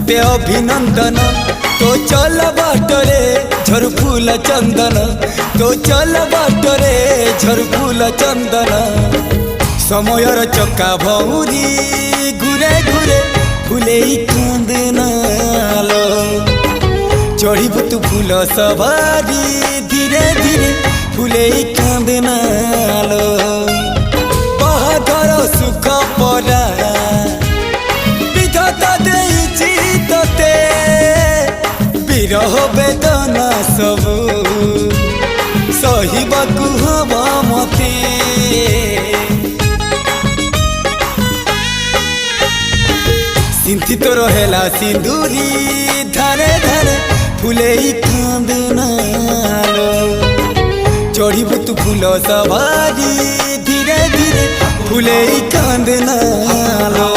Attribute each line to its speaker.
Speaker 1: तोते अभिनंदन तो चल बाटरे झर फूल चंदन तो चल बाटरे झर फूल चंदन समयर चक्का भौरी घुरे घुरे फूले कांदनालो चढ़ीबु तू फूल सवारी धीरे धीरे फूले कांदनालो बाहादर सुख परा विधाता देइछि तोते विरह वेदना सबु सहिबाकु हवा मते सिंथी तो रहेला सिंदूरी धारे धारे फूले कांदनालो चढ़ीबु तू फूल सवारी धीरे धीरे फूले कांदनालो।